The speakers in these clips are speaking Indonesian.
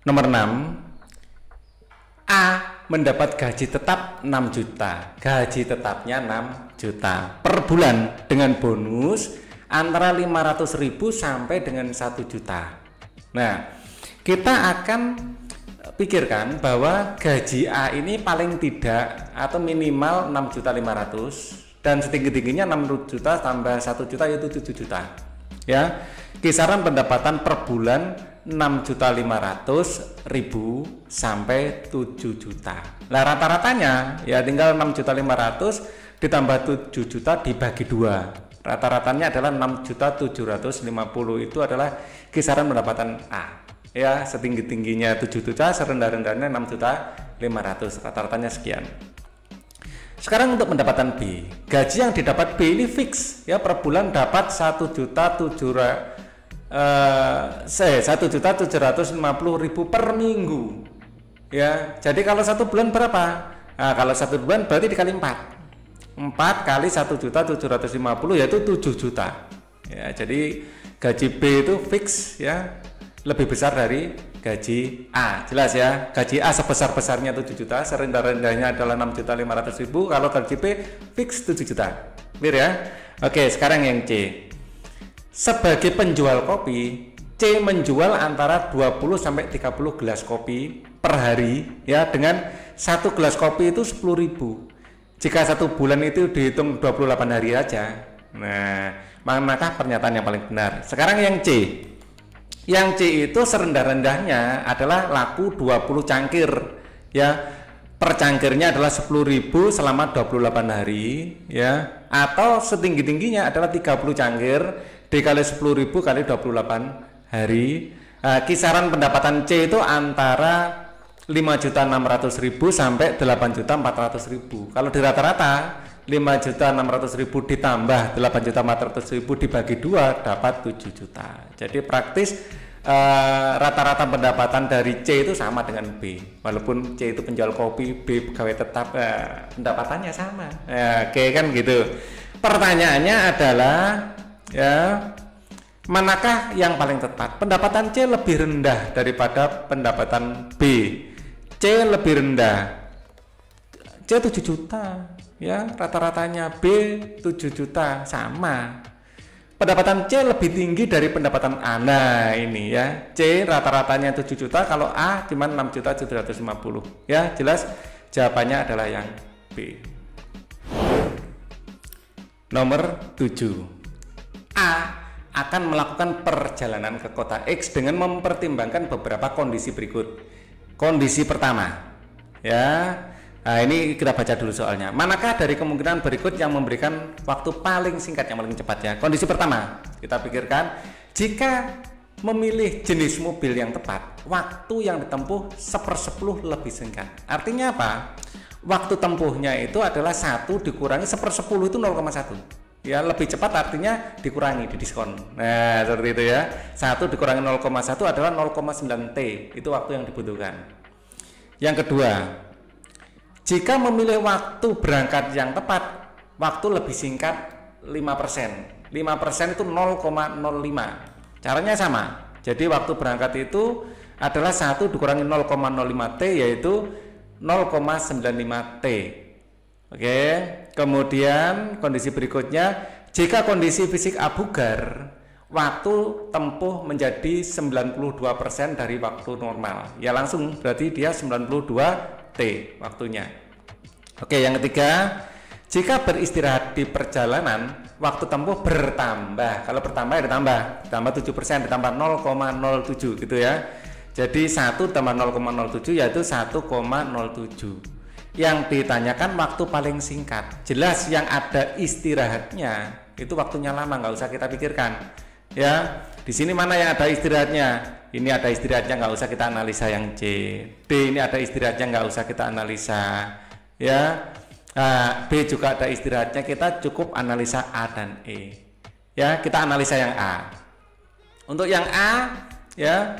Nomor 6, A mendapat gaji tetap 6 juta. Gaji tetapnya 6 juta per bulan dengan bonus antara 500.000 sampai dengan 1 juta. Nah, kita akan pikirkan bahwa gaji A ini paling tidak atau minimal 6.500.000 dan setinggi-tingginya 6 juta tambah 1 juta yaitu 7 juta. Ya, kisaran pendapatan per bulan 6.500.000 sampai 7 juta. Nah, rata-ratanya ya tinggal 6.500.000 ditambah 7 juta dibagi 2. Rata-ratanya adalah 6.750.000 itu adalah kisaran pendapatan A. Ya, setinggi-tingginya 7 juta, serendah-rendahnya 6.500.000. Rata-ratanya sekian. Sekarang untuk pendapatan B. Gaji yang didapat B ini fix ya, per bulan dapat 1.750.000 per minggu. Ya, jadi kalau 1 bulan berapa? Nah, kalau 1 bulan berarti dikali 4. 4 kali 1.750.000 yaitu 7 juta. Ya, jadi gaji B itu fix ya, lebih besar dari gaji A. Jelas ya, gaji A sebesar-besarnya 7 juta, serendah-rendahnya adalah 6.500.000. Kalau gaji B fix 7 juta. Clear ya? Oke, sekarang yang C. Sebagai penjual kopi, C menjual antara 20 sampai 30 gelas kopi per hari ya, dengan 1 gelas kopi itu 10.000. Jika 1 bulan itu dihitung 28 hari aja. Nah, manakah pernyataan yang paling benar? Sekarang yang C. Yang C itu serendah-rendahnya adalah laku 20 cangkir ya. Per cangkirnya adalah 10.000 selama 28 hari ya, atau setinggi-tingginya adalah 30 cangkir dikali 10.000 kali 28 hari. Kisaran pendapatan C itu antara 5.600.000 sampai 8.400.000. Kalau di rata-rata 5.600.000 ditambah 8.400.000 dibagi 2 dapat 7 juta. Jadi praktis rata-rata pendapatan dari C itu sama dengan B. Walaupun C itu penjual kopi, B pegawai tetap, pendapatannya sama. Oke kan gitu. Pertanyaannya adalah ya, manakah yang paling tepat? Pendapatan C lebih rendah daripada pendapatan B. C lebih rendah. C 7 juta ya, rata-ratanya. B 7 juta sama. Pendapatan C lebih tinggi dari pendapatan A. Nah, ini ya. C rata-ratanya 7 juta, kalau A cuma 6.750.000. Ya, jelas jawabannya adalah yang B. Nomor 7. A akan melakukan perjalanan ke kota X dengan mempertimbangkan beberapa kondisi berikut. Kondisi pertama, ya. Nah, ini kita baca dulu soalnya. Manakah dari kemungkinan berikut yang memberikan waktu paling singkat, yang paling cepat ya? Kondisi pertama, kita pikirkan jika memilih jenis mobil yang tepat, waktu yang ditempuh 1/10 lebih singkat. Artinya apa? Waktu tempuhnya itu adalah 1 dikurangi 1/10 itu 0,1. Ya, lebih cepat artinya dikurangi, didiskon. Nah, seperti itu ya. 1 dikurangi 0,1 adalah 0,9 T. Itu waktu yang dibutuhkan. Yang kedua, jika memilih waktu berangkat yang tepat, waktu lebih singkat 5%. 5% itu 0,05. Caranya sama. Jadi waktu berangkat itu adalah 1 dikurangi 0,05 T yaitu 0,95 T. Oke, kemudian kondisi berikutnya, jika kondisi fisik A bugar, waktu tempuh menjadi 92% dari waktu normal. Ya langsung berarti dia 92 T waktunya. Oke, yang ketiga, jika beristirahat di perjalanan, waktu tempuh bertambah. Kalau bertambah ya ditambah 7%, ditambah 0,07 gitu ya. Jadi 1 tambah 0,07 yaitu 1,07. Yang ditanyakan waktu paling singkat. Jelas yang ada istirahatnya itu waktunya lama, nggak usah kita pikirkan. Ya, di sini mana yang ada istirahatnya? Ini ada istirahatnya, nggak usah kita analisa yang C. D ini ada istirahatnya, nggak usah kita analisa. Ya, B juga ada istirahatnya, kita cukup analisa A dan E. Ya, kita analisa yang A. Untuk yang A, ya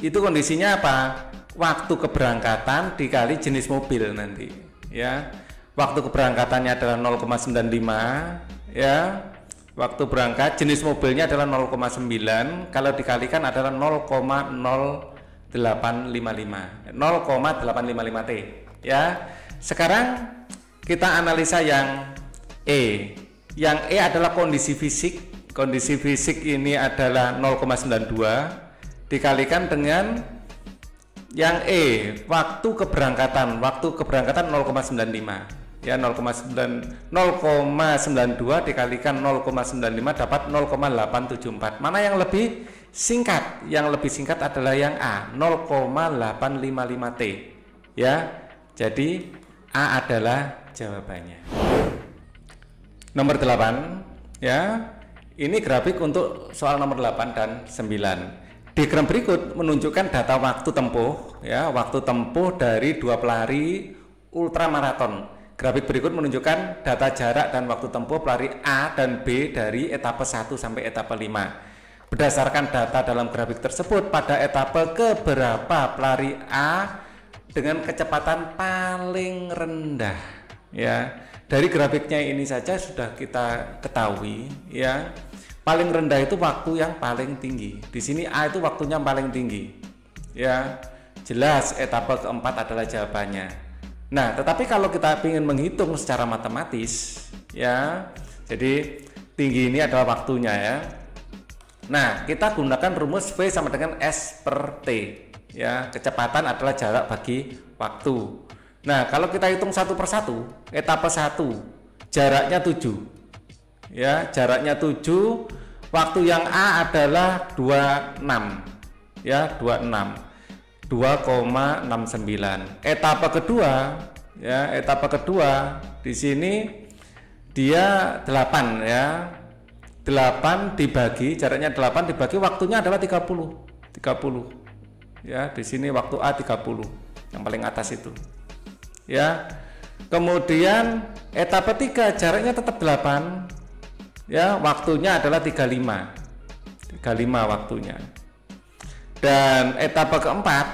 itu kondisinya apa? Waktu keberangkatan dikali jenis mobil nanti ya. Waktu keberangkatannya adalah 0,95 ya. Waktu berangkat jenis mobilnya adalah 0,9, kalau dikalikan adalah 0,05 0,855T ya. Sekarang kita analisa yang E. Yang E adalah kondisi fisik. Kondisi fisik ini adalah 0,92 dikalikan dengan yang E, waktu keberangkatan 0,95 ya, 0,92 dikalikan 0,95 dapat 0,874. Mana yang lebih singkat? Yang lebih singkat adalah yang A, 0,855T ya. Jadi A adalah jawabannya. Nomor 8 ya. Ini grafik untuk soal nomor 8 dan 9. Diagram berikut menunjukkan data waktu tempuh ya, waktu tempuh dari dua pelari ultramaraton. Grafik berikut menunjukkan data jarak dan waktu tempuh pelari A dan B dari etape 1 sampai etape 5. Berdasarkan data dalam grafik tersebut, pada etape keberapa pelari A dengan kecepatan paling rendah ya. Dari grafiknya ini saja sudah kita ketahui ya. Paling rendah itu waktu yang paling tinggi. Di sini A itu waktunya paling tinggi. Ya, jelas etape keempat adalah jawabannya. Nah, tetapi kalau kita ingin menghitung secara matematis, ya, jadi tinggi ini adalah waktunya ya. Nah, kita gunakan rumus V sama dengan S per T. Ya, kecepatan adalah jarak bagi waktu. Nah, kalau kita hitung satu persatu, etape 1 jaraknya 7. Ya, jaraknya 7, waktu yang A adalah 26 ya, 2,69. Etape kedua ya, etape kedua di sini dia 8 ya, 8 dibagi, jaraknya 8 dibagi waktunya adalah 30 ya. Di sini waktu A 30 yang paling atas itu ya. Kemudian etape 3 jaraknya tetap 8 ya, waktunya adalah 35 waktunya. Dan etape keempat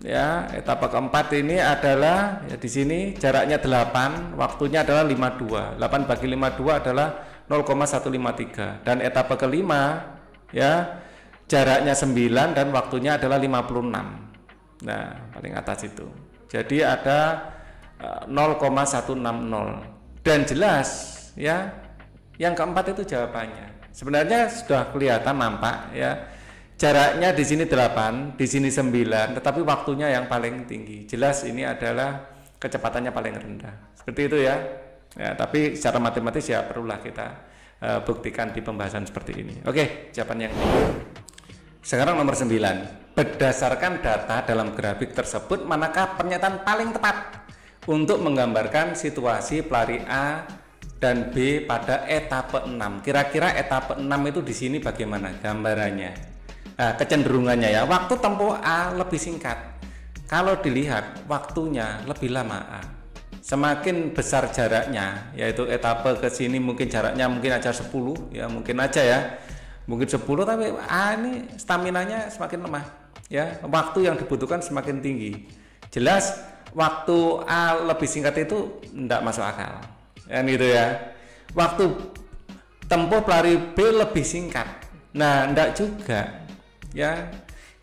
ya, etape keempat ini adalah ya, di sini jaraknya 8, waktunya adalah 52. 8 bagi 52 adalah 0,153. Dan etape kelima ya, jaraknya 9 dan waktunya adalah 56. Nah, paling atas itu. Jadi ada 0,160. Dan jelas ya, yang keempat itu jawabannya. Sebenarnya sudah kelihatan, nampak ya. Jaraknya di sini 8, di sini 9, tetapi waktunya yang paling tinggi. Jelas ini adalah kecepatannya paling rendah. Seperti itu ya. Ya, tapi secara matematis ya perlulah kita buktikan di pembahasan seperti ini. Oke, jawaban yang ini. Sekarang nomor 9. Berdasarkan data dalam grafik tersebut, manakah pernyataan paling tepat untuk menggambarkan situasi pelari A dan B pada etape 6. Kira-kira etape 6 itu di sini bagaimana gambarannya? Nah, kecenderungannya ya, waktu tempuh A lebih singkat. Kalau dilihat waktunya lebih lama A. Semakin besar jaraknya, yaitu etape ke sini mungkin jaraknya mungkin aja 10 ya, mungkin aja ya. Mungkin 10, tapi A ini staminanya semakin lemah ya. Waktu yang dibutuhkan semakin tinggi. Jelas waktu A lebih singkat itu tidak masuk akal. Kan gitu ya. Waktu tempuh pelari B lebih singkat. Nah, enggak juga. Ya.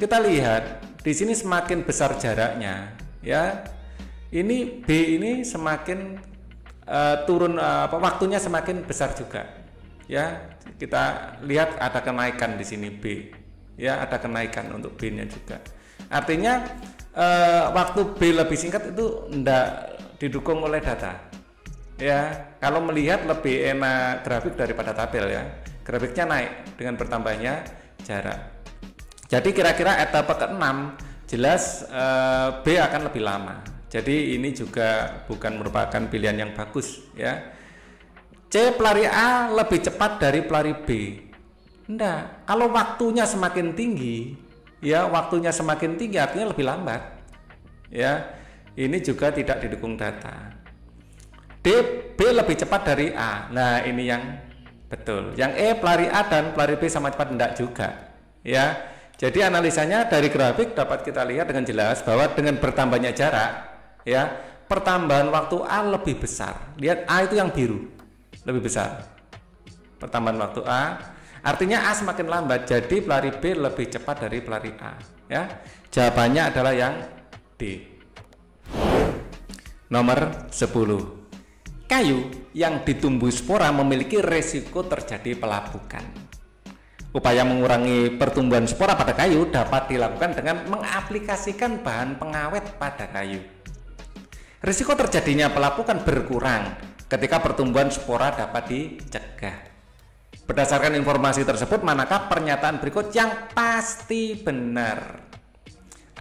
Kita lihat di sini semakin besar jaraknya, ya. Ini B ini semakin turun waktunya semakin besar juga. Ya, kita lihat ada kenaikan di sini B. Ya, ada kenaikan untuk B-nya juga. Artinya waktu B lebih singkat itu enggak didukung oleh data. Ya, kalau melihat lebih enak grafik daripada tabel ya. Grafiknya naik dengan bertambahnya jarak. Jadi kira-kira etape ke-6 jelas B akan lebih lama. Jadi ini juga bukan merupakan pilihan yang bagus ya. C, pelari A lebih cepat dari pelari B. Enggak, kalau waktunya semakin tinggi ya, waktunya semakin tinggi artinya lebih lambat. Ya. Ini juga tidak didukung data. D, B lebih cepat dari A. Nah, ini yang betul. Yang E, pelari A dan pelari B sama cepat, enggak juga. Ya. Jadi analisanya dari grafik dapat kita lihat dengan jelas bahwa dengan bertambahnya jarak, ya, pertambahan waktu A lebih besar. Lihat A itu yang biru, lebih besar. Pertambahan waktu A, artinya A semakin lambat. Jadi pelari B lebih cepat dari pelari A. Ya, jawabannya adalah yang D. Nomor 10. Kayu yang ditumbuhi spora memiliki resiko terjadi pelapukan. Upaya mengurangi pertumbuhan spora pada kayu dapat dilakukan dengan mengaplikasikan bahan pengawet pada kayu. Risiko terjadinya pelapukan berkurang ketika pertumbuhan spora dapat dicegah. Berdasarkan informasi tersebut, manakah pernyataan berikut yang pasti benar?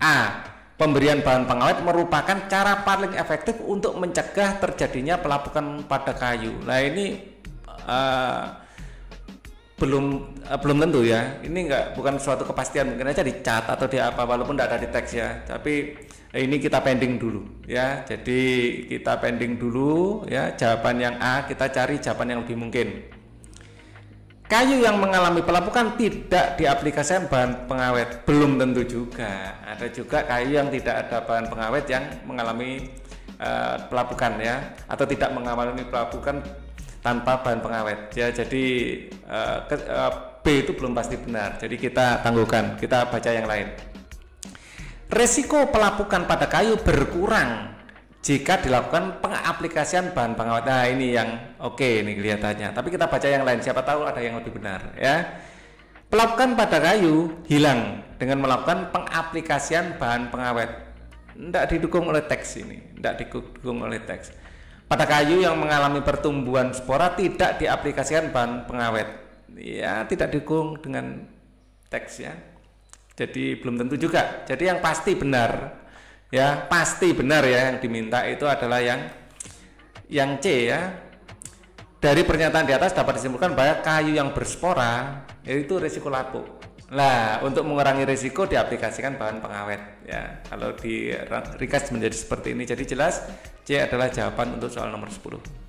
A. Pemberian bahan pengawet merupakan cara paling efektif untuk mencegah terjadinya pelapukan pada kayu. Nah ini belum tentu ya. Ini bukan suatu kepastian, mungkin aja dicat atau di apa, walaupun tidak ada di teks ya. Tapi ini kita pending dulu ya. Jadi kita pending dulu ya. Jawaban yang A, kita cari jawaban yang lebih mungkin. Kayu yang mengalami pelapukan tidak diaplikasikan bahan pengawet, belum tentu juga. Ada juga kayu yang tidak ada bahan pengawet yang mengalami pelapukan ya, atau tidak mengalami pelapukan tanpa bahan pengawet ya. Jadi B itu belum pasti benar. Jadi kita tangguhkan, kita baca yang lain. Resiko pelapukan pada kayu berkurang jika dilakukan pengaplikasian bahan pengawet. Nah ini yang oke ini kelihatannya, tapi kita baca yang lain, siapa tahu ada yang lebih benar ya. Pelapukan pada kayu hilang dengan melakukan pengaplikasian bahan pengawet. Tidak didukung oleh teks ini, tidak didukung oleh teks. Pada kayu yang mengalami pertumbuhan spora tidak diaplikasikan bahan pengawet, ya tidak didukung dengan teks ya. Jadi belum tentu juga. Jadi yang pasti benar ya, pasti benar ya, yang diminta itu adalah yang C ya. Dari pernyataan di atas dapat disimpulkan bahwa kayu yang berspora itu risiko lapuk. Nah, untuk mengurangi risiko diaplikasikan bahan pengawet ya. Kalau di ringkas menjadi seperti ini, jadi jelas C adalah jawaban untuk soal nomor 10.